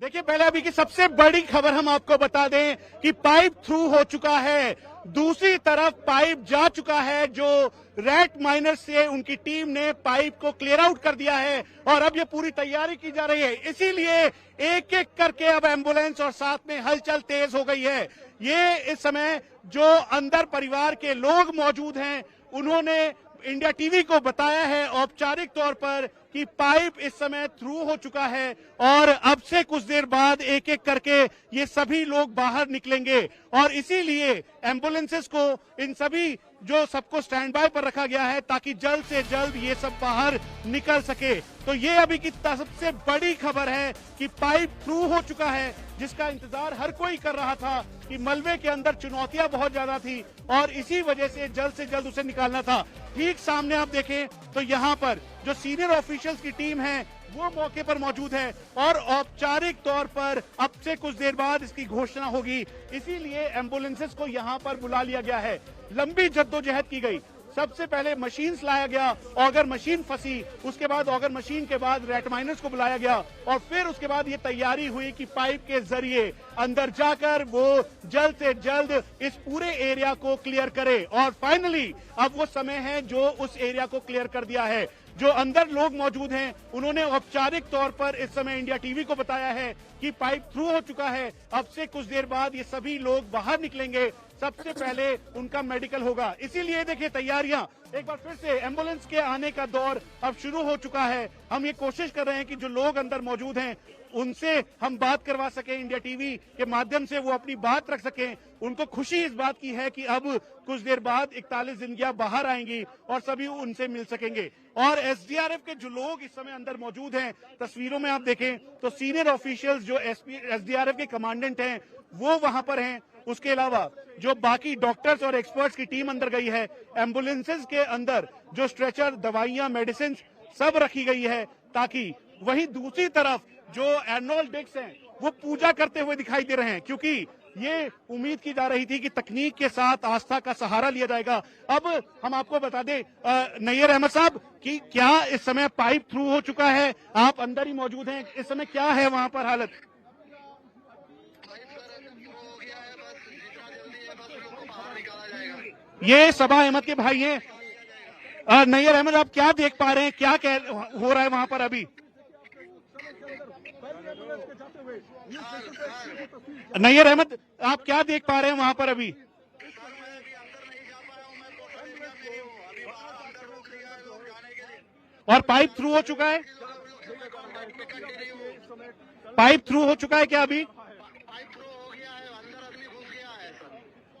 देखिए पहले अभी की सबसे बड़ी खबर हम आपको बता दें कि पाइप थ्रू हो चुका है, दूसरी तरफ पाइप जा चुका है, जो रेड माइनर्स से उनकी टीम ने पाइप को क्लियर आउट कर दिया है और अब ये पूरी तैयारी की जा रही है। इसीलिए एक एक करके अब एम्बुलेंस और साथ में हलचल तेज हो गई है। ये इस समय जो अंदर परिवार के लोग मौजूद हैं उन्होंने इंडिया टीवी को बताया है औपचारिक तौर पर कि पाइप इस समय थ्रू हो चुका है और अब से कुछ देर बाद एक एक करके ये सभी लोग बाहर निकलेंगे और इसीलिए एम्बुलेंसेस को इन सभी जो सबको स्टैंड बाय पर रखा गया है ताकि जल्द से जल्द ये सब बाहर निकल सके। तो ये अभी की सबसे बड़ी खबर है कि पाइप थ्रू हो चुका है, जिसका इंतजार हर कोई कर रहा था कि मलबे के अंदर चुनौतियां बहुत ज्यादा थी और इसी वजह से जल्द उसे निकालना था। ठीक सामने आप देखें तो यहाँ पर जो सीनियर ऑफिशियल्स की टीम है वो मौके पर मौजूद है और औपचारिक तौर पर अब से कुछ देर बाद इसकी घोषणा होगी। इसीलिए एम्बुलेंसेस को यहाँ पर बुला लिया गया है। लंबी जद्दोजहद की गई, सबसे पहले मशीन्स लाया गया, ऑगर मशीन फंसी, उसके बाद ऑगर मशीन के बाद रेट माइनर्स को बुलाया गया और फिर उसके बाद ये तैयारी हुई कि पाइप के जरिए अंदर जाकर वो जल्द से जल्द इस पूरे एरिया को क्लियर करे और फाइनली अब वो समय है जो उस एरिया को क्लियर कर दिया है। जो अंदर लोग मौजूद हैं उन्होंने औपचारिक तौर पर इस समय इंडिया टीवी को बताया है कि पाइप थ्रू हो चुका है। अब से कुछ देर बाद ये सभी लोग बाहर निकलेंगे, सबसे पहले उनका मेडिकल होगा। इसीलिए देखिए तैयारियां एक बार फिर से एम्बुलेंस के आने का दौर अब शुरू हो चुका है। हम ये कोशिश कर रहे हैं कि जो लोग अंदर मौजूद हैं उनसे हम बात करवा सकें, इंडिया टीवी के माध्यम से वो अपनी बात रख सकें। उनको खुशी इस बात की है कि अब कुछ देर बाद 41 जिंदगियां बाहर आएंगी और सभी उनसे मिल सकेंगे। और एसडीआरएफ के जो लोग इस समय अंदर मौजूद हैं, तस्वीरों में आप देखें तो सीनियर ऑफिशियल्स जो एसडीआरएफ के कमांडेंट हैं वो वहां पर हैं। उसके अलावा जो बाकी डॉक्टर्स और एक्सपर्ट्स की टीम अंदर गई है, एम्बुलेंसेस के अंदर जो स्ट्रेचर, दवाइयां, मेडिसिन सब रखी गई है ताकि वहीं दूसरी तरफ जो आर्नोल्ड डिक्स हैं वो पूजा करते हुए दिखाई दे रहे हैं, क्योंकि ये उम्मीद की जा रही थी कि तकनीक के साथ आस्था का सहारा लिया जाएगा। अब हम आपको बता दें नैयर अहमद साहब कि क्या इस समय पाइप थ्रू हो चुका है, आप अंदर ही मौजूद हैं, इस समय क्या है वहां पर हालत? ये सबा अहमद के भाई हैं। नैयर अहमद आप क्या देख पा रहे हैं, क्या हो रहा है वहां पर अभी? नैयर अहमद आप क्या देख पा रहे हैं वहां पर अभी? और पाइप थ्रू हो चुका है? पाइप थ्रू हो चुका है क्या अभी?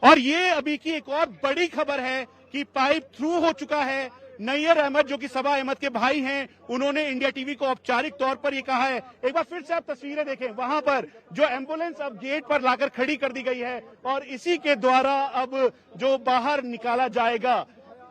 और ये अभी की एक और बड़ी खबर है कि पाइप थ्रू हो चुका है। नैयर अहमद जो कि सबा अहमद के भाई हैं, उन्होंने इंडिया टीवी को औपचारिक तौर पर ये कहा है। एक बार फिर से आप तस्वीरें देखें, वहां पर जो एम्बुलेंस अब गेट पर लाकर खड़ी कर दी गई है और इसी के द्वारा अब जो बाहर निकाला जाएगा।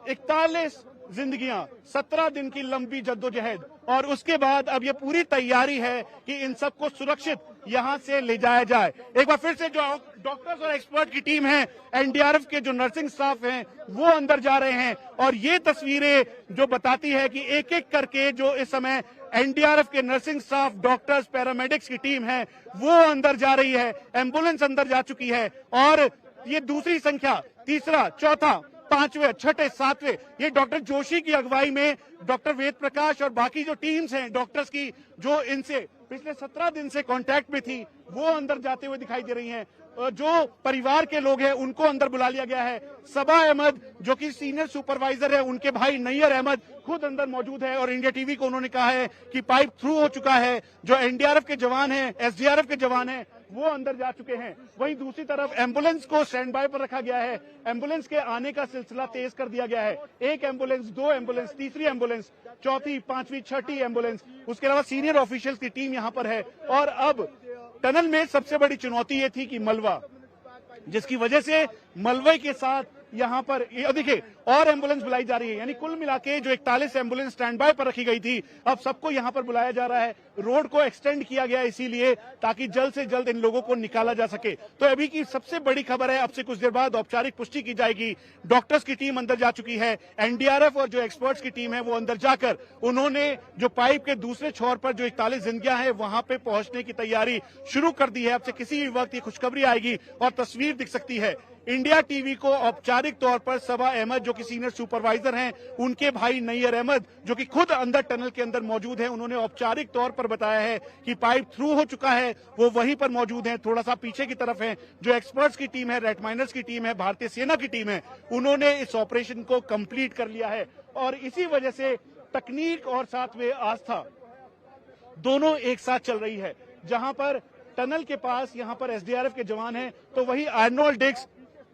41 जिंदगियां, 17 दिन की लंबी जद्दोजहद और उसके बाद अब ये पूरी तैयारी है कि इन सबको सुरक्षित यहां से ले जाया जाए। एक बार फिर से जो डॉक्टर्स और एक्सपर्ट की टीम है, एनडीआरएफ के जो नर्सिंग स्टाफ हैं वो अंदर जा रहे हैं और ये तस्वीरें जो बताती है कि एक एक करके जो इस समय एनडीआरएफ के नर्सिंग स्टाफ, डॉक्टर्स, पैरामेडिक्स की टीम है वो अंदर जा रही है। एम्बुलेंस अंदर जा चुकी है और ये दूसरी संख्या, तीसरा, चौथा, पांचवें, छठे, सातवें, ये डॉक्टर जोशी की अगुवाई में डॉक्टर वेद प्रकाश और बाकी जो टीम्स हैं डॉक्टर्स की जो इनसे पिछले 17 दिन से कांटेक्ट में थी वो अंदर जाते हुए दिखाई दे रही हैं। जो परिवार के लोग हैं उनको अंदर बुला लिया गया है। सबा अहमद जो कि सीनियर सुपरवाइजर है, उनके भाई नैयर अहमद खुद अंदर मौजूद है और इंडिया टीवी को उन्होंने कहा है कि पाइप थ्रू हो चुका है। जो एनडीआरएफ के जवान हैं, एसडीआरएफ के जवान हैं वो अंदर जा चुके हैं। वहीं दूसरी तरफ एम्बुलेंस को स्टैंड बाय पर रखा गया है। एम्बुलेंस के आने का सिलसिला तेज कर दिया गया है। एक एम्बुलेंस, दो एम्बुलेंस, तीसरी एम्बुलेंस, चौथी, पांचवी, छठी एम्बुलेंस, उसके अलावा सीनियर ऑफिशियल्स की टीम यहाँ पर है। और अब टनल में सबसे बड़ी चुनौती ये थी कि मलबा, जिसकी वजह से मलबे के साथ यहाँ पर देखिए और एम्बुलेंस बुलाई जा रही है, यानी कुल मिला के जो 41 एम्बुलेंस स्टैंड बाय पर रखी गई थी, अब सबको यहाँ पर बुलाया जा रहा है। रोड को एक्सटेंड किया गया इसीलिए ताकि जल्द से जल्द इन लोगों को निकाला जा सके। तो अभी की सबसे बड़ी खबर है, अब से कुछ देर बाद औपचारिक पुष्टि की जाएगी। डॉक्टर्स की टीम अंदर जा चुकी है, एनडीआरएफ और जो एक्सपर्ट्स की टीम है वो अंदर जाकर उन्होंने जो पाइप के दूसरे छोर पर जो 41 जिंदगियां हैं वहां पे पहुंचने की तैयारी शुरू कर दी है। अब से किसी भी वक्त ये खुशखबरी आएगी और तस्वीर दिख सकती है। इंडिया टीवी को औपचारिक तौर पर सबा अहमद जो कि सीनियर सुपरवाइजर हैं, उनके भाई नैयर अहमद जो कि खुद अंदर टनल के अंदर मौजूद हैं, उन्होंने औपचारिक तौर पर बताया है कि पाइप थ्रू हो चुका है। वो वहीं पर मौजूद हैं, थोड़ा सा पीछे की तरफ है। जो एक्सपर्ट्स की टीम है, रेड माइनर्स की टीम है, भारतीय सेना की टीम है, उन्होंने इस ऑपरेशन को कंप्लीट कर लिया है। और इसी वजह से तकनीक और साथ में आस्था दोनों एक साथ चल रही है। जहां पर टनल के पास यहाँ पर एसडीआरएफ के जवान हैं, तो वही आर्नोल्ड डिक्स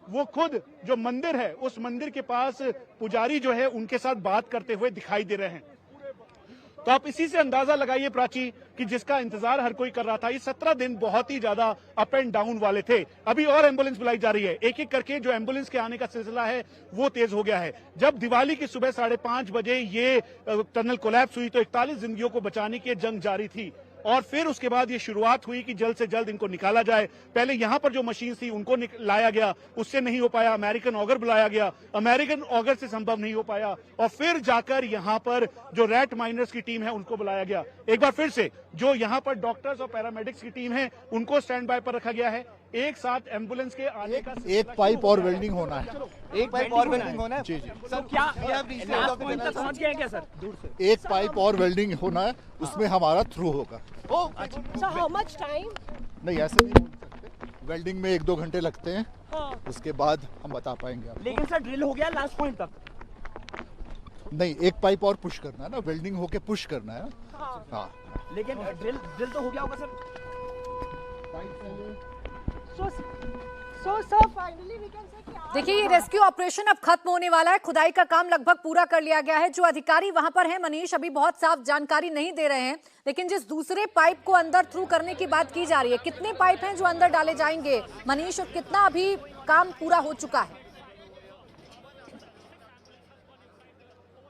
वो खुद जो मंदिर है उस मंदिर के पास पुजारी जो है उनके साथ बात करते हुए दिखाई दे रहे हैं। तो आप इसी से अंदाजा लगाइए प्राची कि जिसका इंतजार हर कोई कर रहा था। ये 17 दिन बहुत ही ज्यादा अप एंड डाउन वाले थे। अभी और एम्बुलेंस बुलाई जा रही है, एक एक करके जो एम्बुलेंस के आने का सिलसिला है वो तेज हो गया है। जब दिवाली की सुबह 5:30 बजे ये टनल कोलैप्स हुई तो 41 जिंदगियों को बचाने की जंग जारी थी और फिर उसके बाद ये शुरुआत हुई कि जल्द से जल्द इनको निकाला जाए। पहले यहां पर जो मशीन थी उनको लाया गया, उससे नहीं हो पाया। अमेरिकन ऑगर बुलाया गया, अमेरिकन ऑगर से संभव नहीं हो पाया। और फिर जाकर यहां पर जो रैट माइनर्स की टीम है उनको बुलाया गया। एक बार फिर से जो यहां पर डॉक्टर्स और पैरामेडिक्स की टीम है उनको स्टैंड बाय पर रखा गया है। एक साथ एम्बुलेंस के आने का एक पाइप और वेल्डिंग होना है, एक पाइप और वेल्डिंग होना है। जी जी सर क्या लास्ट पॉइंट तक पहुंच गए हैं क्या सर? दूर से एक पाइप और वेल्डिंग होना है, उसमें हमारा थ्रू होगा। So how much time? नहीं ऐसे नहीं बोल सकते, वेल्डिंग में 1-2 घंटे लगते हैं। हाँ। उसके बाद हम बता पाएंगे आपको। लेकिन सर ड्रिल हो गया लास्ट पॉइंट तक? नहीं, एक पाइप और पुश करना है ना, वेल्डिंग होके पुश करना है। हाँ। हाँ लेकिन ड्रिल तो हो गया होगा sir? So finally we can say कि आज देखिए ये रेस्क्यू ऑपरेशन अब खत्म होने वाला है। खुदाई का काम लगभग पूरा कर लिया गया है। जो अधिकारी वहां पर हैं मनीष अभी बहुत साफ जानकारी नहीं दे रहे हैं, लेकिन जिस दूसरे पाइप को अंदर थ्रू करने की बात की जा रही है, कितने पाइप हैं जो अंदर डाले जाएंगे मनीष, और कितना अभी काम पूरा हो चुका है?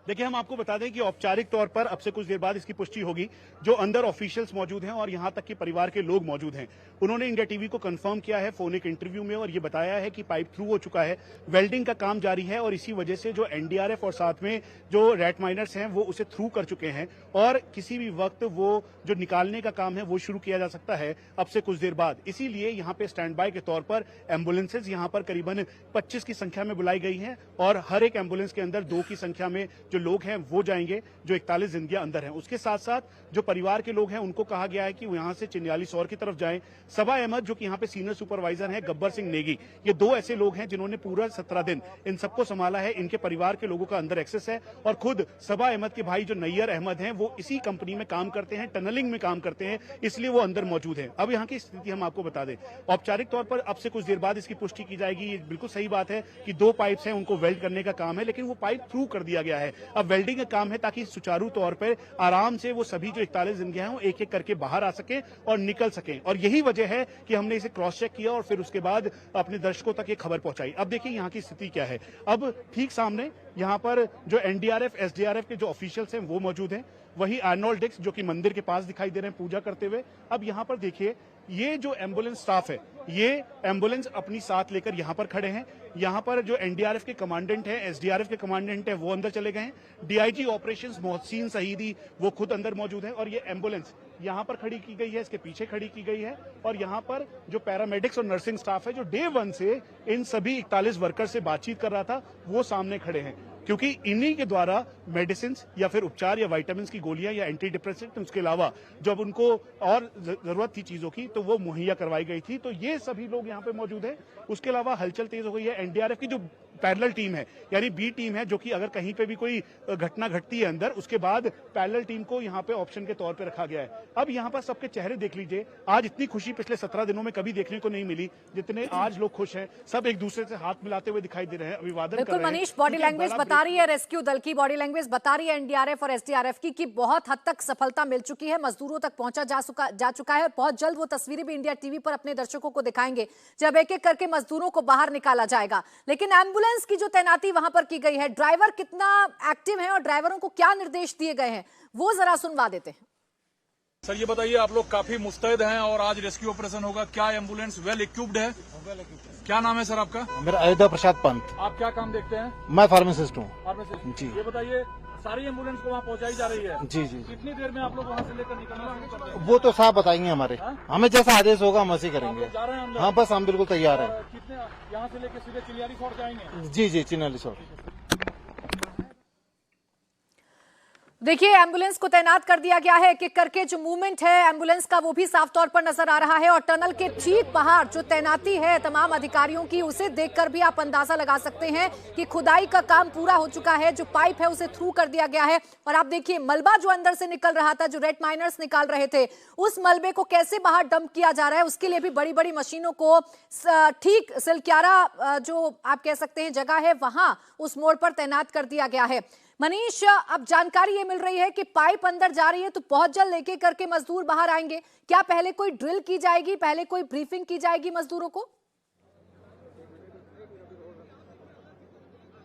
देखिए हम आपको बता दें कि औपचारिक तौर पर अब से कुछ देर बाद इसकी पुष्टि होगी। जो अंदर ऑफिशियल्स मौजूद हैं और यहां तक कि परिवार के लोग मौजूद हैं, उन्होंने इंडिया टीवी को कंफर्म किया है फोनिक इंटरव्यू में और ये बताया है कि पाइप थ्रू हो चुका है, वेल्डिंग का काम जारी है और इसी वजह से जो एनडीआरएफ और साथ में जो रैट माइनर्स हैं वो उसे थ्रू कर चुके हैं और किसी भी वक्त वो जो निकालने का काम है वो शुरू किया जा सकता है अब से कुछ देर बाद। इसीलिए यहाँ पे स्टैंड बाय के तौर पर एम्बुलेंसेज यहाँ पर करीबन 25 की संख्या में बुलाई गई हैं और हर एक एम्बुलेंस के अंदर 2 की संख्या में जो लोग हैं वो जाएंगे, जो 41 जिंदगियां अंदर हैं। उसके साथ साथ जो परिवार के लोग हैं उनको कहा गया है कि वो यहां से चिन्यालीसौर की तरफ जाएं। सबा अहमद जो कि यहां पे सीनियर सुपरवाइजर हैं, गब्बर सिंह नेगी, ये 2 ऐसे लोग हैं जिन्होंने पूरा 17 दिन इन सबको संभाला है। इनके परिवार के लोगों का अंदर एक्सेस है और खुद सबा अहमद के भाई जो नैयर अहमद हैं वो इसी कंपनी में काम करते हैं, टनलिंग में काम करते हैं, इसलिए वो अंदर मौजूद हैं। अब यहाँ की स्थिति हम आपको बता दें, औपचारिक तौर पर अब से कुछ देर बाद इसकी पुष्टि की जाएगी। ये बिल्कुल सही बात है कि 2 पाइप्स हैं, उनको वेल्ड करने का काम है, लेकिन वो पाइप थ्रू कर दिया गया है। अब वेल्डिंग का काम है ताकि सुचारू तौर पर आराम से वो सभी जो 41 जिंदगियां हैं वो एक एक करके बाहर आ सके और निकल सकें। और यही वजह है कि हमने इसे क्रॉस चेक किया और फिर उसके बाद अपने दर्शकों तक ये खबर पहुंचाई। अब देखिए यहाँ की स्थिति क्या है। अब ठीक सामने यहाँ पर जो एनडीआरएफ एसडीआरएफ के जो ऑफिशियल्स हैं वो मौजूद हैं, वही आर्नोल्ड डिक्स जो कि मंदिर के पास दिखाई दे रहे हैं पूजा करते हुए। अब यहाँ पर देखिए ये जो एम्बुलेंस स्टाफ है, ये एम्बुलेंस अपनी साथ लेकर यहाँ पर खड़े हैं। यहाँ पर जो एनडीआरएफ के कमांडेंट हैं, एसडीआरएफ के कमांडेंट हैं, वो अंदर चले गए हैं। डीआईजी ऑपरेशंस मोहसिन सईदी वो खुद अंदर मौजूद है और ये एम्बुलेंस यहाँ पर खड़ी की गई है, इसके पीछे खड़ी की गई है। और यहाँ पर जो पैरामेडिक्स और नर्सिंग स्टाफ है जो डे 1 से इन सभी 41 वर्कर से बातचीत कर रहा था, वो सामने खड़े हैं, क्योंकि इन्हीं के द्वारा मेडिसिन या फिर उपचार या विटामिन की गोलियां या एंटी डिप्रेसेंट, उसके अलावा जब उनको और जरूरत थी चीजों की तो वो मुहैया करवाई गई थी। तो ये सभी लोग यहाँ पे मौजूद हैं। उसके अलावा हलचल तेज हो गई है। एनडीआरएफ की जो पैरेलल टीम है, यानी बी टीम है, जो कि अगर कहीं पे भी कोई घटना घटती है अंदर, उसके बाद पैरेलल टीम को यहाँ पे ऑप्शन के तौर पे रखा गया है। अब यहाँ पर सबके चेहरे देख लीजिए, आज इतनी खुशी पिछले 17 दिनों में कभी देखने को नहीं मिली जितने आज लोग खुश हैं। सब एक दूसरे से हाथ मिलाते हुए दिखाई दे रहे हैं, अभिवादन कर रहे हैं। मनीष, बॉडी लैंग्वेज बता रही है, रेस्क्यू दल की बॉडी लैंग्वेज बता रही है एनडीआरएफ और एसडीआरएफ की कि बहुत हद तक सफलता मिल चुकी है, मजदूरों तक पहुंचा जा चुका है और बहुत जल्द वो तस्वीरें भी इंडिया टीवी पर अपने दर्शकों को दिखाएंगे जब एक एक करके मजदूरों को बाहर निकाला जाएगा। लेकिन एम्बुलेंस एम्बुलेंस की जो तैनाती वहां पर की गई है, ड्राइवर कितना एक्टिव है और ड्राइवरों को क्या निर्देश दिए गए हैं, वो जरा सुनवा देते हैं। सर ये बताइए, आप लोग काफी मुस्तैद हैं और आज रेस्क्यू ऑपरेशन होगा, क्या एम्बुलेंस वेल इक्विप्ड है? क्या नाम है सर आपका? मेरा अयोध्या प्रसाद पंत। आप क्या काम देखते हैं? मैं फार्मासिस्ट हूँ। फार्मासिस्ट। जी। ये बताइए, सारी एम्बुलेंस को वहाँ पहुँचाई जा रही है? जी जी। कितनी देर में आप लोग वहाँ से लेकर निकलना शुरू करते हैं? वो तो साहब बताएंगे हमारे, हमें जैसा आदेश होगा हम वैसे आप करेंगे। लोग जा रहे हैं अंदर? हाँ बस हम बिल्कुल तैयार हैं। कितने यहाँ से लेकर सीधे चिलियारी फोर्ट जाएंगे? जी जी, चिन्हली सर। देखिए, एम्बुलेंस को तैनात कर दिया गया है। एक एक करके जो मूवमेंट है एम्बुलेंस का वो भी साफ तौर पर नजर आ रहा है और टनल के ठीक बाहर जो तैनाती है तमाम अधिकारियों की, उसे देखकर भी आप अंदाजा लगा सकते हैं कि खुदाई का काम पूरा हो चुका है। जो पाइप है उसे थ्रू कर दिया गया है और आप देखिए मलबा जो अंदर से निकल रहा था, जो रेड माइनर्स निकाल रहे थे, उस मलबे को कैसे बाहर डंप किया जा रहा है, उसके लिए भी बड़ी बड़ी मशीनों को ठीक सिलक्यारा जो आप कह सकते हैं जगह है वहां उस मोड़ पर तैनात कर दिया गया है। मनीष, अब जानकारी ये मिल रही है कि पाइप अंदर जा रही है तो बहुत जल्द एक एक करके मजदूर बाहर आएंगे। क्या पहले कोई ड्रिल की जाएगी, पहले कोई ब्रीफिंग की जाएगी मजदूरों को?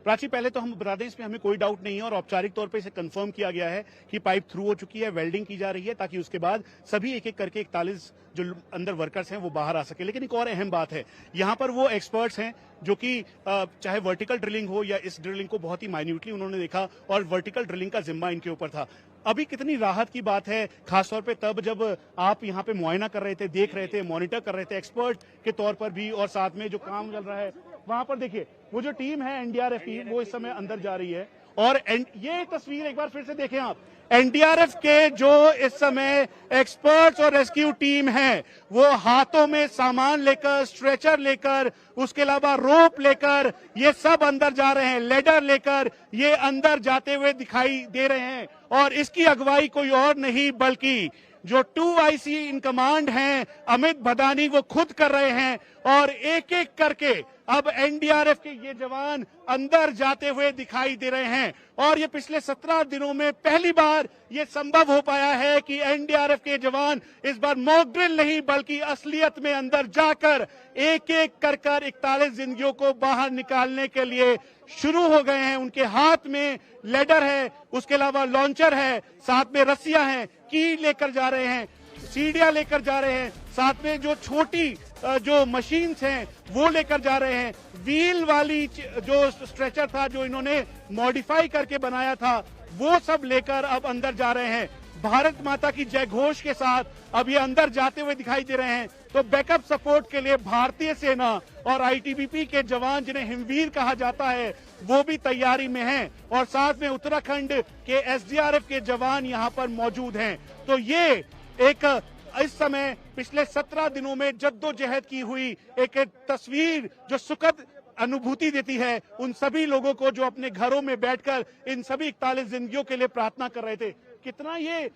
प्राची, पहले तो हम बता दें, इसमें हमें कोई डाउट नहीं है और औपचारिक तौर पे इसे कंफर्म किया गया है कि पाइप थ्रू हो चुकी है, वेल्डिंग की जा रही है ताकि उसके बाद सभी एक एक करके 41 जो अंदर वर्कर्स हैं वो बाहर आ सके। लेकिन एक और अहम बात है, यहाँ पर वो एक्सपर्ट्स हैं जो कि चाहे वर्टिकल ड्रिलिंग हो या इस ड्रिलिंग को बहुत ही माइन्यूटली उन्होंने देखा और वर्टिकल ड्रिलिंग का जिम्मा इनके ऊपर था। अभी कितनी राहत की बात है, खासतौर पे तब जब आप यहाँ पे मुआयना कर रहे थे, देख रहे थे, मॉनिटर कर रहे थे एक्सपर्ट के तौर पर भी, और साथ में जो काम चल रहा है वहां पर देखिए वो जो टीम है एनडीआरएफ की, वो इस समय अंदर जा रही है। और ये तस्वीर एक बार फिर से देखें आप, एनडीआरएफ के जो इस समय एक्सपर्ट्स और रेस्क्यू टीम है वो हाथों में सामान लेकर, स्ट्रेचर लेकर, उसके अलावा रोप लेकर ये सब अंदर जा रहे हैं, लेडर लेकर ये अंदर जाते हुए दिखाई दे रहे हैं। और इसकी अगुवाई कोई और नहीं बल्कि जो 2IC इन कमांड हैं अमित भदानी, वो खुद कर रहे हैं। और एक एक करके अब एनडीआरएफ के ये जवान अंदर जाते हुए दिखाई दे रहे हैं। और ये पिछले 17 दिनों में पहली बार ये संभव हो पाया है कि एनडीआरएफ के जवान इस बार मॉक ड्रिल नहीं बल्कि असलियत में अंदर जाकर एक एक कर 41 जिंदगियों को बाहर निकालने के लिए शुरू हो गए हैं। उनके हाथ में लेडर है, उसके अलावा लॉन्चर है, साथ में रस्सियां हैं, की लेकर जा रहे हैं, सीढ़ियां लेकर जा रहे हैं, साथ में जो छोटी जो मशीन्स हैं वो लेकर जा रहे हैं। व्हील वाली जो स्ट्रेचर था जो इन्होंने मॉडिफाई करके बनाया था वो सब लेकर अब अंदर जा रहे हैं। भारत माता की जय घोष के साथ अब ये अंदर जाते हुए दिखाई दे रहे हैं। तो बैकअप सपोर्ट के लिए भारतीय सेना और आईटीबीपी के जवान, जिन्हें हिमवीर कहा जाता है, वो भी तैयारी में हैं और साथ में उत्तराखंड के एसडीआरएफ के जवान यहाँ पर मौजूद हैं। तो ये एक इस समय पिछले 17 दिनों में जद्दोजहद की हुई एक तस्वीर जो सुखद अनुभूति देती है उन सभी लोगों को जो अपने घरों में बैठकर इन सभी 41 जिंदगियों के लिए प्रार्थना कर रहे थे। कितना ये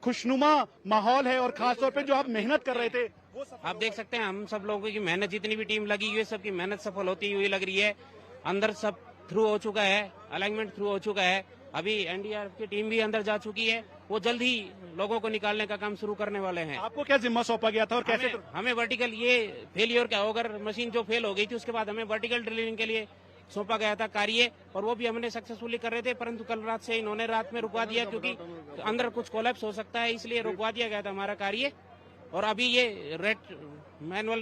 खुशनुमा माहौल है और खासतौर पे जो आप मेहनत कर रहे थे वो आप देख सकते हैं। हम सब लोगों की मेहनत, जितनी भी टीम लगी हुई है, सबकी मेहनत सफल होती हुई लग रही है। अंदर सब थ्रू हो चुका है, अलाइनमेंट थ्रू हो चुका है। अभी एनडीआरएफ की टीम भी अंदर जा चुकी है, वो जल्द ही लोगों को निकालने का काम शुरू करने वाले हैं। आपको क्या जिम्मा सौंपा गया था और कैसे? हमें वर्टिकल, ये फेलियर क्या होगा, मशीन जो फेल हो गई थी उसके बाद हमें वर्टिकल ड्रिलिंग के लिए सौंपा गया था कार्य, और वो भी हमने सक्सेसफुली कर रहे थे। परंतु कल रात से इन्होंने रात में रुकवा दिया क्योंकि अंदर कुछ कोलैप्स हो सकता है, इसलिए रुकवा दिया गया था हमारा कार्य। और अभी ये रेड मैनुअल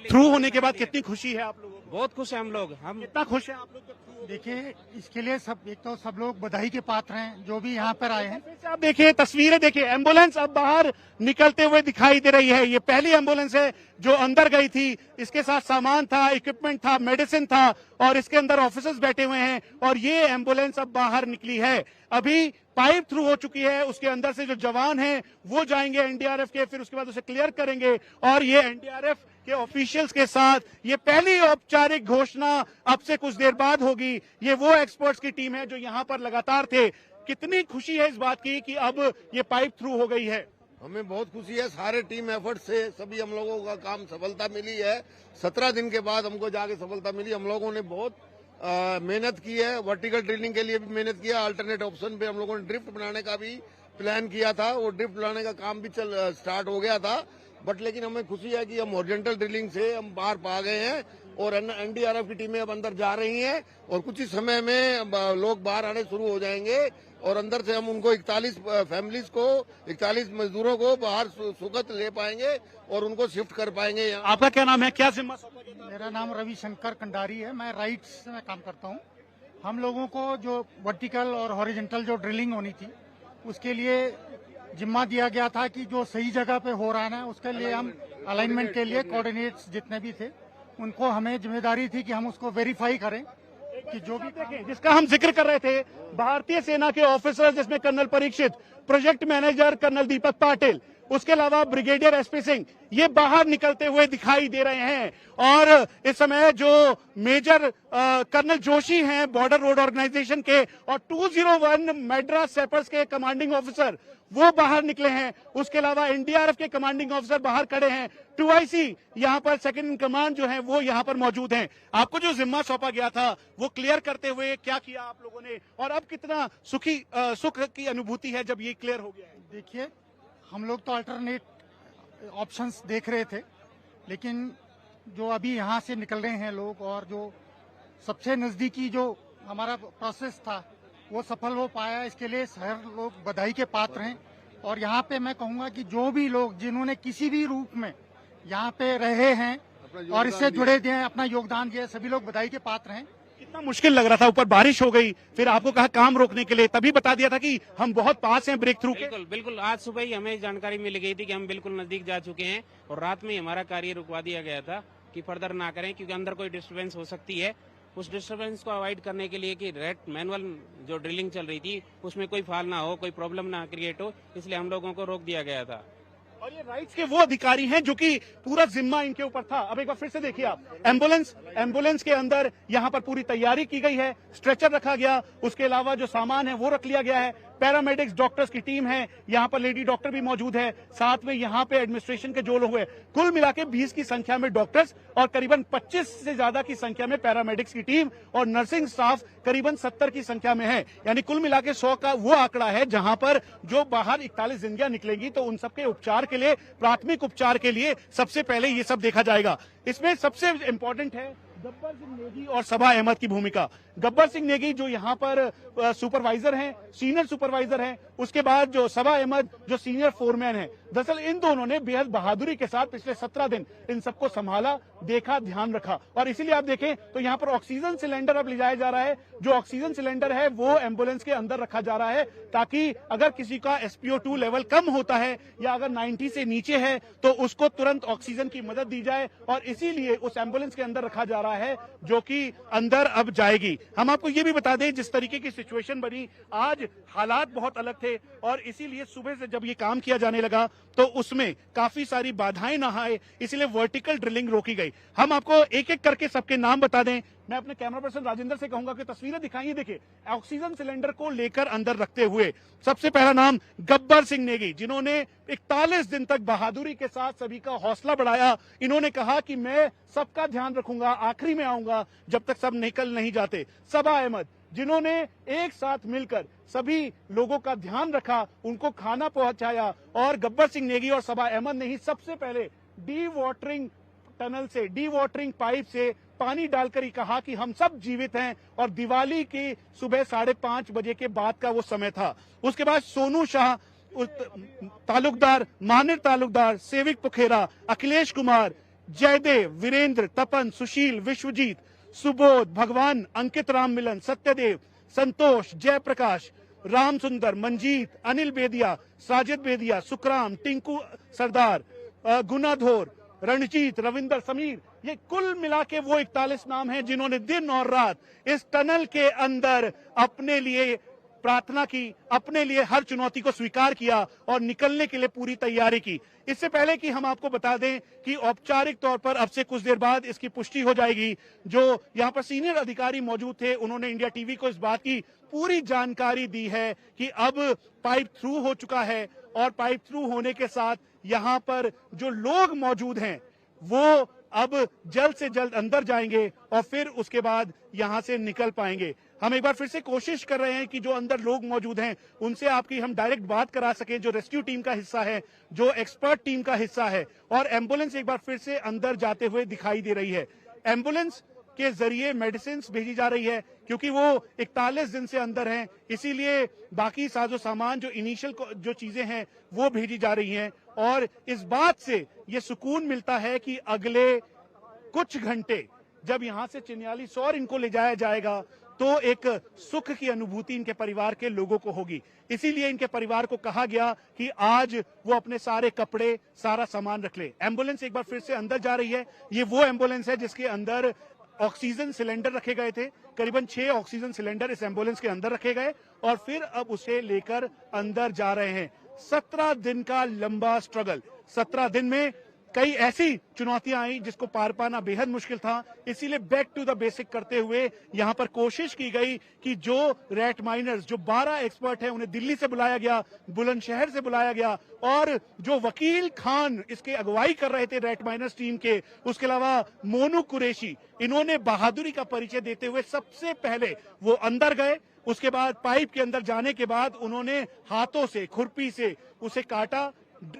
थ्रू होने के बाद कितनी खुशी है आप लोगों को? बहुत खुश है हम लोग। हम कितना खुश है आप लोग? देखिए, इसके लिए सब लोग बधाई के पात्र हैं जो भी यहाँ पर आए हैं। आप देखिए तस्वीरें, देखिए एम्बुलेंस अब बाहर निकलते हुए दिखाई दे रही है। ये पहली एम्बुलेंस है जो अंदर गई थी, इसके साथ सामान था, इक्विपमेंट था, मेडिसिन था और इसके अंदर ऑफिसर्स बैठे हुए हैं और ये एम्बुलेंस अब बाहर निकली है। अभी पाइप थ्रू हो चुकी है, उसके अंदर से जो जवान हैं वो जाएंगे एनडीआरएफ के, फिर उसके बाद उसे क्लियर करेंगे और ये एनडीआरएफ के ऑफिशियल्स के साथ ये पहली औपचारिक घोषणा अब से कुछ देर बाद होगी। ये वो एक्सपर्ट्स की टीम है जो यहाँ पर लगातार थे। कितनी खुशी है इस बात की कि अब ये पाइप थ्रू हो गई है? हमें बहुत खुशी है, सारे टीम एफर्ट से सभी हम लोगों का काम सफलता मिली है। 17 दिन के बाद हमको जाके सफलता मिली। हम लोगों ने बहुत मेहनत की है, वर्टिकल ड्रिलिंग के लिए भी मेहनत किया, अल्टरनेट ऑप्शन पे हम लोगों ने ड्रिफ्ट बनाने का भी प्लान किया था। वो ड्रिफ्ट बनाने का काम भी स्टार्ट हो गया था। बट लेकिन हमें खुशी है कि हम हॉरिजॉन्टल ड्रिलिंग से हम बाहर पा गए हैं और एनडीआरएफ की टीमें अब अंदर जा रही हैं और कुछ ही समय में लोग बाहर आने शुरू हो जाएंगे और अंदर से हम उनको 41 फैमिलीज को 41 मजदूरों को बाहर सुखद ले पाएंगे और उनको शिफ्ट कर पाएंगे। आपका क्या नाम है, क्या जिम्मा सौंपा गया था? मेरा नाम रविशंकर कंडारी है, मैं राइट्स में काम करता हूँ। हम लोगों को जो वर्टिकल और हॉरिजॉन्टल जो ड्रिलिंग होनी थी उसके लिए जिम्मा दिया गया था कि जो सही जगह पे हो रहा है उसके लिए हम अलाइनमेंट के लिए कोऑर्डिनेट्स जितने भी थे उनको हमें जिम्मेदारी थी कि हम उसको वेरीफाई करें कि जो भी देखें, जिसका हम जिक्र कर रहे थे, भारतीय सेना के ऑफिसर्स जिसमें colonel Parikshit, project manager colonel Deepak Patil, उसके अलावा ब्रिगेडियर एसपी सिंह, ये बाहर निकलते हुए दिखाई दे रहे हैं। और इस समय जो मेजर कर्नल जोशी हैं बॉर्डर रोड ऑर्गेनाइजेशन के और 201 मैड्रास सेपर्स के कमांडिंग ऑफिसर, वो बाहर निकले हैं। उसके अलावा एनडीआरएफ के कमांडिंग ऑफिसर बाहर खड़े हैं। 2IC यहाँ पर सेकंड इन कमांड जो है वो यहाँ पर मौजूद हैं। आपको जो जिम्मा सौंपा गया था वो क्लियर करते हुए क्या किया आप लोगों ने और अब कितना सुख की अनुभूति है जब ये क्लियर हो गया है? देखिए, हम लोग तो अल्टरनेट ऑप्शंस देख रहे थे, लेकिन जो अभी यहाँ से निकल रहे हैं लोग और जो सबसे नजदीकी जो हमारा प्रोसेस था वो सफल हो पाया, इसके लिए हर लोग बधाई के पात्र हैं। और यहाँ पे मैं कहूँगा कि जो भी लोग जिन्होंने किसी भी रूप में यहाँ पे रहे हैं और इससे जुड़े हैं, अपना योगदान दिया, सभी लोग बधाई के पात्र हैं। कितना मुश्किल लग रहा था, ऊपर बारिश हो गई, फिर आपको कहा काम रोकने के लिए, तभी बता दिया था कि हम बहुत पास हैं ब्रेक थ्रू के। बिल्कुल बिल्कुल, आज सुबह ही हमें जानकारी मिल गई थी कि हम बिल्कुल नजदीक जा चुके हैं और रात में ही हमारा कार्य रुकवा दिया गया था कि फर्दर ना करें क्योंकि अंदर कोई डिस्टर्बेंस हो सकती है। उस डिस्टर्बेंस को अवॉइड करने के लिए कि रेट मैनुअल जो ड्रिलिंग चल रही थी उसमें कोई फाल ना हो, कोई प्रॉब्लम ना क्रिएट हो, इसलिए हम लोगों को रोक दिया गया था। और ये राइट्स के वो अधिकारी हैं जो कि पूरा जिम्मा इनके ऊपर था। अब एक बार फिर से देखिए आप, एम्बुलेंस के अंदर यहाँ पर पूरी तैयारी की गई है, स्ट्रेचर रखा गया, उसके अलावा जो सामान है वो रख लिया गया है, पैरामेडिक्स डॉक्टर्स की टीम है, यहाँ पर लेडी डॉक्टर भी मौजूद है, साथ में यहाँ पे एडमिनिस्ट्रेशन के जो लोग हुए, कुल मिला के 20 की संख्या में डॉक्टर्स और करीबन 25 से ज्यादा की संख्या में पैरामेडिक्स की टीम और नर्सिंग स्टाफ करीबन 70 की संख्या में है। यानी कुल मिला के 100 का वो आंकड़ा है जहां पर जो बाहर 41 जिंदगियां निकलेंगी तो उन सबके उपचार के लिए, प्राथमिक उपचार के लिए सबसे पहले ये सब देखा जाएगा। इसमें सबसे इंपॉर्टेंट है गब्बर सिंह नेगी और सबा अहमद की भूमिका। गब्बर सिंह नेगी जो यहाँ पर सुपरवाइजर हैं, सीनियर सुपरवाइजर हैं, उसके बाद जो सबा अहमद जो सीनियर फोरमैन हैं। दरअसल इन दोनों ने बेहद बहादुरी के साथ पिछले 17 दिन इन सबको संभाला, देखा, ध्यान रखा और इसीलिए आप देखें तो यहाँ पर ऑक्सीजन सिलेंडर अब ले जाया जा रहा है। जो ऑक्सीजन सिलेंडर है वो एम्बुलेंस के अंदर रखा जा रहा है ताकि अगर किसी का SpO2 लेवल कम होता है या अगर 90 से नीचे है तो उसको तुरंत ऑक्सीजन की मदद दी जाए और इसीलिए उस एम्बुलेंस के अंदर रखा जा रहा है जो कि अंदर अब जाएगी। हम आपको ये भी बता दें जिस तरीके की सिचुएशन बनी, आज हालात बहुत अलग थे और इसीलिए सुबह से जब ये काम किया जाने लगा तो उसमें काफी सारी बाधाएं न आए, इसलिए वर्टिकल ड्रिलिंग रोकी गई। हम आपको एक एक करके सबके नाम बता दें। मैं अपने कैमरा पर्सन राजेंद्र से कहूंगा कि तस्वीरें दिखाइए। देखिए, ऑक्सीजन सिलेंडर को लेकर अंदर रखते हुए सबसे पहला नाम गब्बर सिंह नेगी, जिन्होंने 41 दिन तक बहादुरी के साथ सभी का हौसला बढ़ाया। इन्होंने कहा कि मैं सबका ध्यान रखूंगा, आखिरी में आऊंगा जब तक सब निकल नहीं जाते। सबा अहमद, जिन्होंने एक साथ मिलकर सभी लोगों का ध्यान रखा, उनको खाना पहुंचाया और गब्बर सिंह नेगी और सबा अहमद ने ही सबसे पहले डी वाटरिंग टनल से, डी वाटरिंग पाइप से पानी डालकर ही कहा कि हम सब जीवित हैं और दिवाली की सुबह 5:30 बजे के बाद का वो समय था। उसके बाद सोनू शाह तालुकदार, मानिर तालुकदार, सेविक पुखेरा, अखिलेश कुमार, जयदेव, वीरेंद्र, तपन, सुशील, विश्वजीत, सुबोध, भगवान, अंकित राम मिलन, सत्यदेव, संतोष, जयप्रकाश, राम सुंदर, मंजीत, अनिल बेदिया, साजिद बेदिया, सुखराम, टिंकू सरदार, गुनाधोर, रणजीत, रविंदर, समीर, ये कुल मिला के वो 41 नाम हैं जिन्होंने दिन और रात इस टनल के अंदर अपने लिए प्रार्थना की, अपने लिए हर चुनौती को स्वीकार किया और निकलने के लिए पूरी तैयारी की। इससे पहले कि हम आपको बता दें कि औपचारिक तौर पर अब से कुछ देर बाद इसकी पुष्टि हो जाएगी। जो यहाँ पर सीनियर अधिकारी मौजूद थे उन्होंने इंडिया टीवी को इस बात की पूरी जानकारी दी है कि अब पाइप थ्रू हो चुका है और पाइप थ्रू होने के साथ यहाँ पर जो लोग मौजूद हैं वो अब जल्द से जल्द अंदर जाएंगे और फिर उसके बाद यहां से निकल पाएंगे। हम एक बार फिर से कोशिश कर रहे हैं कि जो अंदर लोग मौजूद हैं उनसे आपकी हम डायरेक्ट बात करा सकें, जो रेस्क्यू टीम का हिस्सा है, जो एक्सपर्ट टीम का हिस्सा है। और एम्बुलेंस एक बार फिर से अंदर जाते हुए दिखाई दे रही है। एम्बुलेंस के जरिए मेडिसिन भेजी जा रही है क्योंकि वो 41 दिन से अंदर हैं, इसीलिए बाकी साजो सामान जो इनिशियल जो चीजें हैं वो भेजी जा रही हैं। और इस बात से ये सुकून मिलता है कि अगले कुछ घंटे जब यहां से चिन्यालीसौर इनको ले जाया जाएगा तो एक सुख की अनुभूति इनके परिवार के लोगों को होगी। इसीलिए इनके परिवार को कहा गया कि आज वो अपने सारे कपड़े, सारा सामान रख ले। एम्बुलेंस एक बार फिर से अंदर जा रही है। ये वो एम्बुलेंस है जिसके अंदर ऑक्सीजन सिलेंडर रखे गए थे। करीबन 6 ऑक्सीजन सिलेंडर इस एम्बुलेंस के अंदर रखे गए और फिर अब उसे लेकर अंदर जा रहे हैं। 17 दिन का लंबा स्ट्रगल, 17 दिन में कई ऐसी चुनौतियां आई जिसको पार पाना बेहद मुश्किल था। इसीलिए बैक टू द बेसिक करते हुए यहां पर कोशिश की गई कि जो रैट माइनर्स, जो 12 एक्सपर्ट हैं, उन्हें दिल्ली से बुलाया गया, बुलंदशहर से बुलाया गया और जो वकील खान इसके अगुवाई कर रहे थे रैट माइनर्स टीम के, उसके अलावा मोनू कुरैशी, इन्होंने बहादुरी का परिचय देते हुए सबसे पहले वो अंदर गए। उसके बाद पाइप के अंदर जाने के बाद उन्होंने हाथों से, खुरपी से उसे काटा।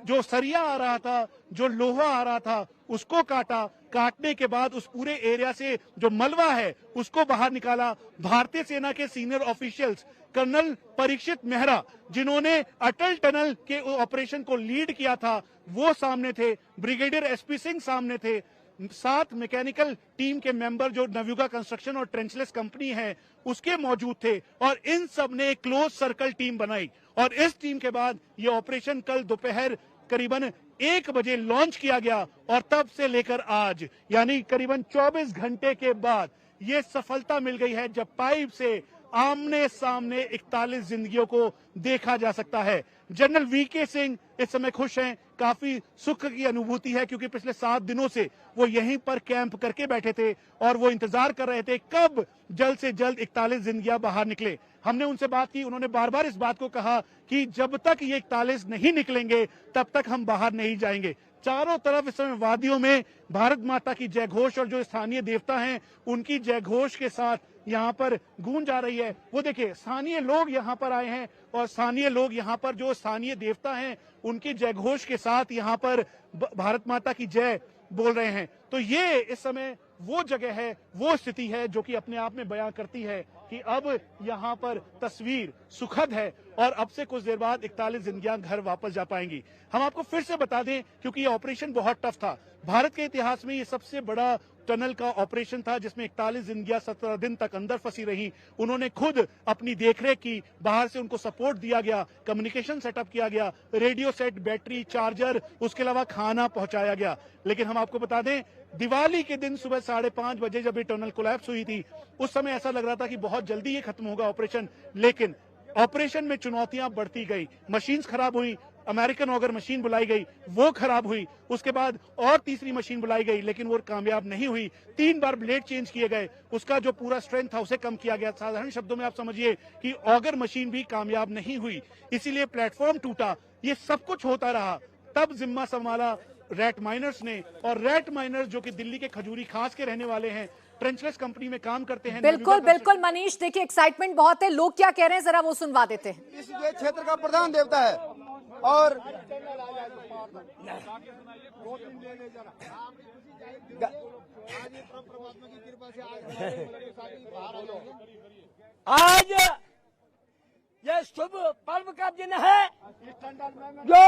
जो सरिया आ रहा था, जो लोहा आ रहा था, उसको काटा। काटने के बाद उस पूरे एरिया से जो मलबा है उसको बाहर निकाला। भारतीय सेना के senior officials, colonel Parikshit Mehra, जिन्होंने अटल टनल के ऑपरेशन को लीड किया था, वो सामने थे। ब्रिगेडियर एसपी सिंह सामने थे। 7 मैकेनिकल टीम के मेंबर जो नवयुगा कंस्ट्रक्शन और ट्रेंचलेस कंपनी है उसके मौजूद थे और इन सब ने क्लोज सर्कल टीम बनाई। और इस टीम के बाद ये ऑपरेशन कल दोपहर करीबन 1 बजे लॉन्च किया गया और तब से लेकर आज यानी करीबन 24 घंटे के बाद ये सफलता मिल गई है जब पाइप से आमने सामने 41 जिंदगियों को देखा जा सकता है। जनरल वीके सिंह इस समय खुश हैं, काफी सुख की अनुभूति है क्योंकि पिछले 7 दिनों से वो यहीं पर कैंप करके बैठे थे और वो इंतजार कर रहे थे कब जल्द से जल्द 41 जिंदगियां बाहर निकले। हमने उनसे बात की, उन्होंने बार बार इस बात को कहा कि जब तक ये 41 नहीं निकलेंगे तब तक हम बाहर नहीं जाएंगे। चारों तरफ इस समय वादियों में भारत माता की जय घोष और जो स्थानीय देवता हैं उनकी जय घोष के साथ यहाँ पर गूंज आ रही है। वो देखिए, स्थानीय लोग यहाँ पर आए हैं और स्थानीय लोग यहाँ पर जो स्थानीय देवता हैं उनकी जय घोष के साथ यहाँ पर भारत माता की जय बोल रहे हैं। तो ये इस समय वो जगह है, वो स्थिति है जो कि अपने आप में बयां करती है कि अब यहाँ पर तस्वीर सुखद है और अब से कुछ देर बाद 41 जिंदगियां घर वापस जा पाएंगी। हम आपको फिर से बता दें क्योंकि ये ऑपरेशन बहुत टफ था। भारत के इतिहास में ये सबसे बड़ा टनल का ऑपरेशन था जिसमें 41 जिंदगियां 17 दिन तक अंदर फंसी रही। उन्होंने खुद अपनी देखरेख की, बाहर से उनको सपोर्ट दिया गया, कम्युनिकेशन सेटअप किया गया, रेडियो सेट, बैटरी, चार्जर, उसके अलावा खाना पहुंचाया गया। लेकिन हम आपको बता दें, दिवाली के दिन सुबह 5:30 बजे जब ये टनल कोलैप्स हुई थी उस समय ऐसा लग रहा था कि बहुत जल्दी ये खत्म होगा ऑपरेशन, लेकिन ऑपरेशन में चुनौतियां बढ़ती गई। मशीन्स खराब हुई, अमेरिकन ऑगर मशीन बुलाई गई, वो खराब हुई। उसके बाद और तीसरी मशीन बुलाई गई लेकिन वो कामयाब नहीं हुई। 3 बार ब्लेड चेंज किए गए, उसका जो पूरा स्ट्रेंथ था उसे कम किया गया। साधारण शब्दों में आप समझिए कि ऑगर मशीन भी कामयाब नहीं हुई, इसीलिए प्लेटफॉर्म टूटा। ये सब कुछ होता रहा, तब जिम्मा संभाला रैट माइनर्स ने। और रैट माइनर्स जो कि दिल्ली के खजूरी खास के रहने वाले हैं, ट्रेंचलेस कंपनी में काम करते हैं। बिल्कुल बिल्कुल मनीष, देखिए एक्साइटमेंट बहुत है, लोग क्या कह रहे हैं जरा वो सुनवा देते हैं। इस क्षेत्र का प्रधान देवता है और आज ये शुभ पर्व का दिन है जो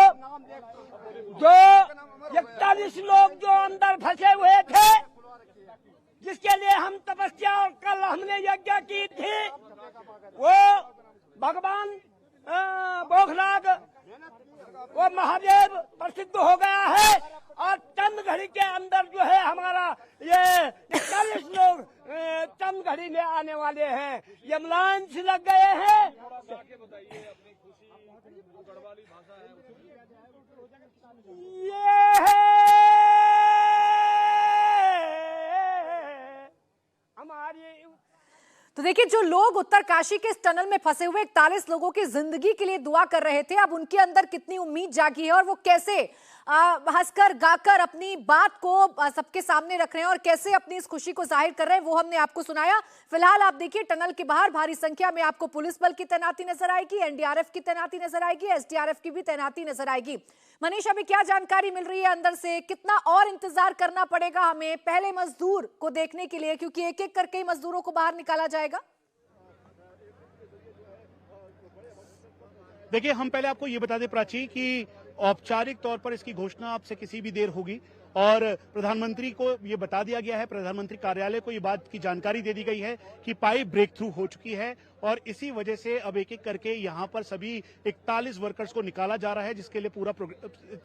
41 लोग जो अंदर फंसे हुए थे, जिसके लिए हम तपस्या और कल हमने यज्ञ की थी, वो भगवान बोखनाग, वो महादेव प्रसिद्ध हो गया है और चंद घड़ी के अंदर जो है हमारा ये 41 लोग चंद घड़ी में आने वाले हैं। एम्बुलेंस लग गए हैं। ये है हमारी। तो देखिए, जो लोग उत्तरकाशी के इस टनल में फंसे हुए 41 लोगों की जिंदगी के लिए दुआ कर रहे थे, अब उनके अंदर कितनी उम्मीद जागी है और वो कैसे हंसकर गाकर अपनी बात को सबके सामने रख रहे हैं और कैसे अपनी इस खुशी को जाहिर कर रहे हैं वो हमने आपको सुनाया। फिलहाल आप देखिए टनल के बाहर भारी संख्या में आपको पुलिस बल की तैनाती नजर आएगी, एनडीआरएफ की तैनाती नजर आएगी, एसडीआरएफ की भी तैनाती नजर आएगी। मनीष, अभी क्या जानकारी मिल रही है अंदर से? कितना और इंतजार करना पड़ेगा हमें पहले मजदूर को देखने के लिए, क्योंकि एक एक करके मजदूरों को बाहर निकाला जाएगा? देखिए, हम पहले आपको ये बता दें प्राची कि औपचारिक तौर पर इसकी घोषणा आपसे किसी भी देर होगी और प्रधानमंत्री को ये बता दिया गया है, प्रधानमंत्री कार्यालय को ये बात की जानकारी दे दी गई है कि पाइप ब्रेक थ्रू हो चुकी है और इसी वजह से अब एक एक करके यहाँ पर सभी 41 वर्कर्स को निकाला जा रहा है, जिसके लिए पूरा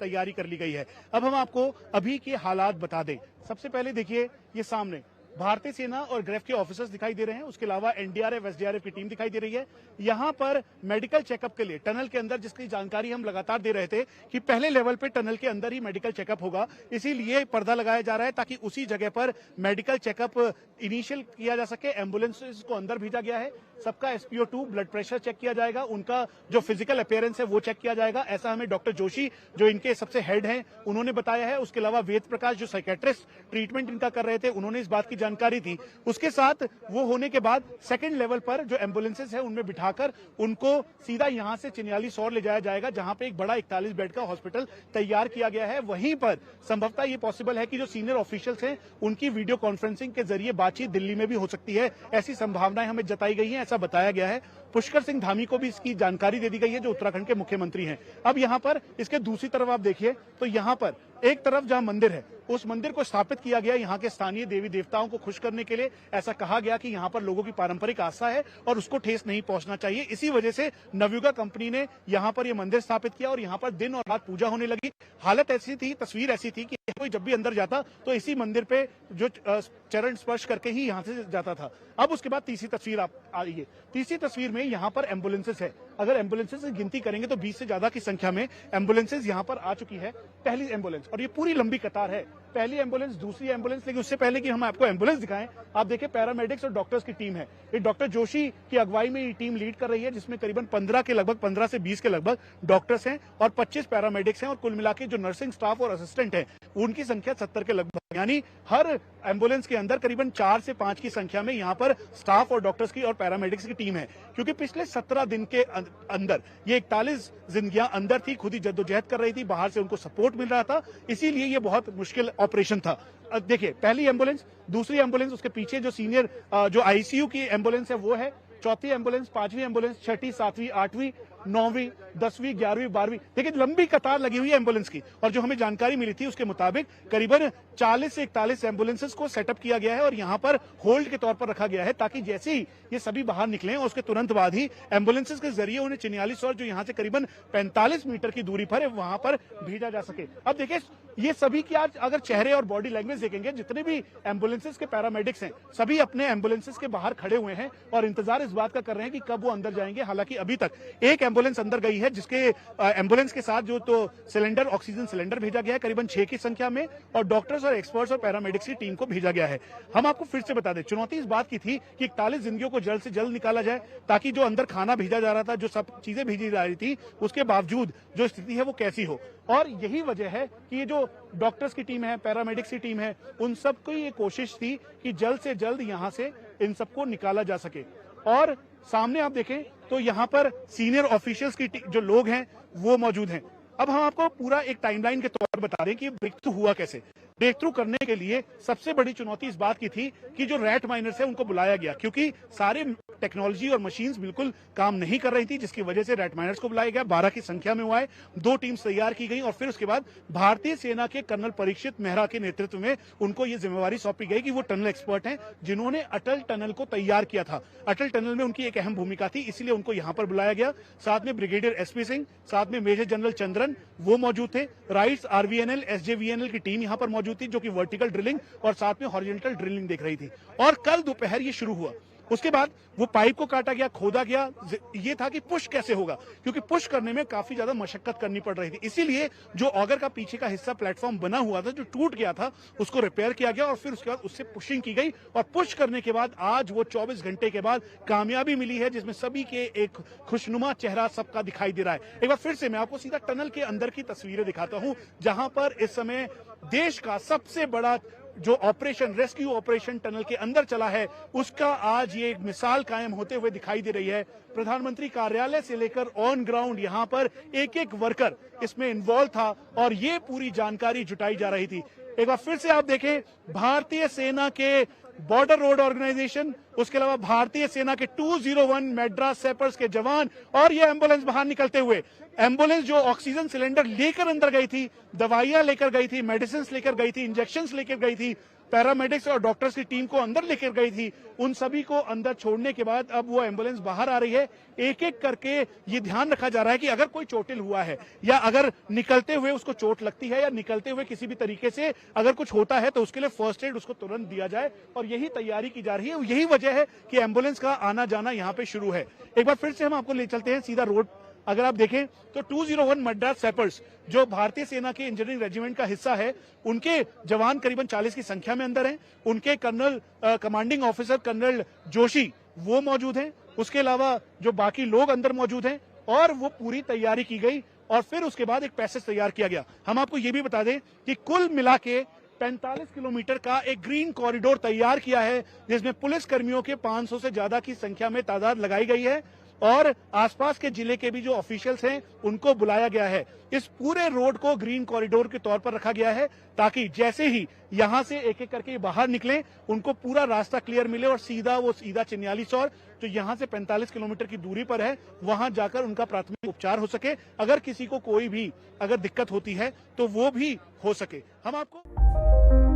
तैयारी कर ली गई है। अब हम आपको अभी के हालात बता दें। सबसे पहले देखिए, ये सामने भारतीय सेना और ग्रेफ के ऑफिसर्स दिखाई दे रहे हैं, उसके अलावा एनडीआरएफ एसडीआरएफ की टीम दिखाई दे रही है। यहां पर मेडिकल चेकअप के लिए टनल के अंदर, जिसकी जानकारी हम लगातार दे रहे थे कि पहले लेवल पे टनल के अंदर ही मेडिकल चेकअप होगा, इसीलिए पर्दा लगाया जा रहा है ताकि उसी जगह पर मेडिकल चेकअप इनिशियल किया जा सके। एम्बुलेंसेस को अंदर भेजा गया है, सबका SpO2 ब्लड प्रेशर चेक किया जाएगा, उनका जो फिजिकल अपीयरेंस है वो चेक किया जाएगा। ऐसा हमें डॉक्टर जोशी जो इनके सबसे हेड हैं उन्होंने बताया है। उसके अलावा वेद प्रकाश जो साइकेट्रिस्ट ट्रीटमेंट इनका कर रहे थे, उन्होंने इस बात की जानकारी दी। उसके साथ वो होने के बाद सेकंड लेवल पर जो एम्बुलेंसेस है उनमें बिठाकर उनको सीधा यहां से चिन्यालीसौर ले जाया जाएगा, जहां पे एक बड़ा 41 बेड का हॉस्पिटल तैयार किया गया है। वहीं पर संभवतः ये पॉसिबल है कि जो सीनियर ऑफिशियल्स हैं उनकी वीडियो कॉन्फ्रेंसिंग के जरिए बातचीत दिल्ली में भी हो सकती है, ऐसी संभावनाएं हमें जताई गई हैं, ऐसा बताया गया है। पुष्कर सिंह धामी को भी इसकी जानकारी दे दी गई है, जो उत्तराखंड के मुख्यमंत्री हैं। अब यहाँ पर इसके दूसरी तरफ आप देखिए तो यहाँ पर एक तरफ जहाँ मंदिर है, उस मंदिर को स्थापित किया गया यहाँ के स्थानीय देवी देवताओं को खुश करने के लिए। ऐसा कहा गया कि यहाँ पर लोगों की पारंपरिक आस्था है और उसको ठेस नहीं पहुंचना चाहिए। इसी वजह से नवयुगा कंपनी ने यहाँ पर ये मंदिर स्थापित किया और यहाँ पर दिन और रात पूजा होने लगी। हालत ऐसी थी, तस्वीर ऐसी थी कि कोई जब भी अंदर जाता तो इसी मंदिर पे जो चरण स्पर्श करके ही यहाँ से जाता था। अब उसके बाद तीसरी तस्वीर आप आइए। तीसरी तस्वीर में यहाँ पर एम्बुलेंसेस है। अगर एम्बुलेंसेस की गिनती करेंगे तो 20 से ज्यादा की संख्या में एम्बुलेंसेस यहाँ पर आ चुकी है। पहली एम्बुलेंस, और ये पूरी लंबी कतार है, पहली एम्बुलेंस, दूसरी एम्बुलेंस। लेकिन उससे पहले कि हम आपको एम्बुलेंस दिखाएं, आप देखिए पैरामेडिक्स और डॉक्टर्स की टीम है। ये डॉक्टर जोशी की अगुवाई में ये टीम लीड कर रही है, जिसमें करीबन 15 से 20 के लगभग डॉक्टर्स हैं और 25 पैरामेडिक्स हैं और कुल मिलाकर जो नर्सिंग स्टाफ और असिस्टेंट है उनकी संख्या 70 के लगभग। यानी हर एम्बुलेंस के अंदर करीबन 4 से 5 की संख्या में यहाँ पर स्टाफ और डॉक्टर्स की और पैरामेडिक्स की टीम है, क्योंकि पिछले 17 दिन के अंदर ये 41 जिंदगियां अंदर थी, खुद ही जद्दोजहद कर रही थी, बाहर से उनको सपोर्ट मिल रहा था, इसीलिए ये बहुत मुश्किल ऑपरेशन था। देखिए, पहली एम्बुलेंस, दूसरी एम्बुलेंस, उसके पीछे जो सीनियर जो आईसीयू की एम्बुलेंस है वो है, चौथी एम्बुलेंस, पांचवी एम्बुलेंस, छठी, सातवीं, आठवीं, 9वीं, 10वीं, 11वीं, 12वीं। देखिए लंबी कतार लगी हुई है एम्बुलेंस की, और जो हमें जानकारी मिली थी उसके मुताबिक करीबन 40 से 41 एम्बुलेंसेस को सेटअप किया गया है और यहाँ पर होल्ड के तौर पर रखा गया है, ताकि जैसे ही ये सभी बाहर निकले और उसके तुरंत बाद ही एम्बुलेंसेस के जरिए उन्हें 44 जो यहाँ से करीबन 45 मीटर की दूरी पर है वहां पर भेजा जा सके। अब देखिए, ये सभी की आज अगर चेहरे और बॉडी लैंग्वेज देखेंगे, जितने भी एम्बुलेंसेस के पैरामेडिक्स हैं सभी अपने एम्बुलेंसेस के बाहर खड़े हुए हैं और इंतजार इस बात का कर रहे हैं कि कब वो अंदर जाएंगे। हालांकि अभी तक एक एम्बुलेंस अंदर गई है, जिसके एम्बुलेंस के साथ जो तो सिलेंडर, ऑक्सीजन सिलेंडर भेजा गया है करीबन 6 की संख्या में, और डॉक्टर्स और एक्सपर्ट्स और पैरामेडिक्स की टीम को भेजा गया है। हम आपको फिर से बता दें, चुनौती इस बात की थी कि 41 जिंदगियों को जल्द से जल्द निकाला जाए, ताकि जो अंदर खाना भेजा जा रहा था, जो सब चीजें भेजी जा रही थी, उसके बावजूद जो स्थिति है वो कैसी हो। और यही वजह है कि ये जो डॉक्टर्स की टीम है, पैरामेडिक्स की टीम है, उन सबको ये कोशिश थी कि जल्द से जल्द यहाँ से इन सबको निकाला जा सके। और सामने आप देखें तो यहाँ पर सीनियर ऑफिशियल्स की जो लोग हैं वो मौजूद हैं। अब हम आपको पूरा एक टाइमलाइन के तौर पर बता दें कि ब्रेक थ्रू हुआ कैसे। ब्रेक थ्रू करने के लिए सबसे बड़ी चुनौती इस बात की थी कि जो रैट माइनर्स है उनको बुलाया गया, क्योंकि सारे टेक्नोलॉजी और मशीन्स बिल्कुल काम नहीं कर रही थी, जिसकी वजह से रैट माइनर्स को बुलाया गया। 12 की संख्या में हुआ है, 2 टीम्स तैयार की गई और फिर उसके बाद भारतीय सेना के कर्नल परीक्षित मेहरा के नेतृत्व में उनको ये जिम्मेवारी सौंपी गई कि वो टनल एक्सपर्ट हैं, जिन्होंने अटल टनल को तैयार किया था। अटल टनल में उनकी एक अहम भूमिका थी, इसीलिए उनको यहाँ पर बुलाया गया। साथ में ब्रिगेडियर SP सिंह, साथ में मेजर जनरल चंद्रन वो मौजूद थे। राइट्स, RVNL, SJVNL की टीम यहाँ पर मौजूद थी, जो कि वर्टिकल ड्रिलिंग और साथ में हॉरिजॉन्टल ड्रिलिंग देख रही थी। और कल दोपहर ये शुरू हुआ उसके बाद वो पाइप को काटा गया, खोदा गया। ये था कि पुश कैसे होगा, क्योंकि पुश करने में काफी ज्यादा मशक्कत करनी पड़ रही थी। इसीलिए जो ऑगर का पीछे का हिस्सा प्लेटफॉर्म बना हुआ था, जो टूट गया था, उसको रिपेयर किया गया और फिर उसके बाद उससे पुशिंग की गई और पुश करने के बाद आज वो 24 घंटे के बाद कामयाबी मिली है, जिसमें सभी के एक खुशनुमा चेहरा सबका दिखाई दे रहा है। एक बार फिर से मैं आपको सीधा टनल के अंदर की तस्वीरें दिखाता हूं, जहां पर इस समय देश का सबसे बड़ा जो ऑपरेशन, रेस्क्यू ऑपरेशन टनल के अंदर चला है, उसका आज ये एक मिसाल कायम होते हुए दिखाई दे रही है। प्रधानमंत्री कार्यालय से लेकर ऑन ग्राउंड यहां पर एक एक वर्कर इसमें इन्वॉल्व था और ये पूरी जानकारी जुटाई जा रही थी। एक बार फिर से आप देखें, भारतीय सेना के बॉर्डर रोड ऑर्गेनाइजेशन, उसके अलावा भारतीय सेना के 201 मैड्रास सैपर्स के जवान और ये एम्बुलेंस बाहर निकलते हुए, एम्बुलेंस जो ऑक्सीजन सिलेंडर लेकर अंदर गई थी, दवाइयां लेकर गई थी, मेडिसिन लेकर गई थी, इंजेक्शंस लेकर गई थी, पैरामेडिक्स और डॉक्टर्स की टीम को अंदर लेकर गई थी, उन सभी को अंदर छोड़ने के बाद अब वो एम्बुलेंस बाहर आ रही है। एक एक करके ये ध्यान रखा जा रहा है कि अगर कोई चोटिल हुआ है या अगर निकलते हुए उसको चोट लगती है या निकलते हुए किसी भी तरीके से अगर कुछ होता है तो उसके लिए फर्स्ट एड उसको तुरंत दिया जाए, और यही तैयारी की जा रही है। यही वजह है कि एम्बुलेंस का आना जाना यहाँ पे शुरू है। एक बार फिर से हम आपको ले चलते हैं सीधा रोड। अगर आप देखें तो 201 मैड्रास सैपर्स जो भारतीय सेना के इंजीनियरिंग रेजिमेंट का हिस्सा है, उनके जवान करीबन 40 की संख्या में अंदर हैं। उनके colonel commanding officer colonel Joshi वो मौजूद हैं। उसके अलावा जो बाकी लोग अंदर मौजूद हैं और वो पूरी तैयारी की गई और फिर उसके बाद एक पैसेज तैयार किया गया। हम आपको ये भी बता दें कि कुल मिला के 45 किलोमीटर का एक ग्रीन कॉरिडोर तैयार किया है, जिसमें पुलिस कर्मियों के 500 से ज्यादा की संख्या में तादाद लगाई गई है और आसपास के जिले के भी जो ऑफिशियल्स हैं उनको बुलाया गया है। इस पूरे रोड को ग्रीन कॉरिडोर के तौर पर रखा गया है ताकि जैसे ही यहां से एक एक करके बाहर निकले उनको पूरा रास्ता क्लियर मिले और सीधा चिन्यालीसौर जो यहां से 45 किलोमीटर की दूरी पर है, वहां जाकर उनका प्राथमिक उपचार हो सके। अगर किसी को कोई भी अगर दिक्कत होती है तो वो भी हो सके। हम आपको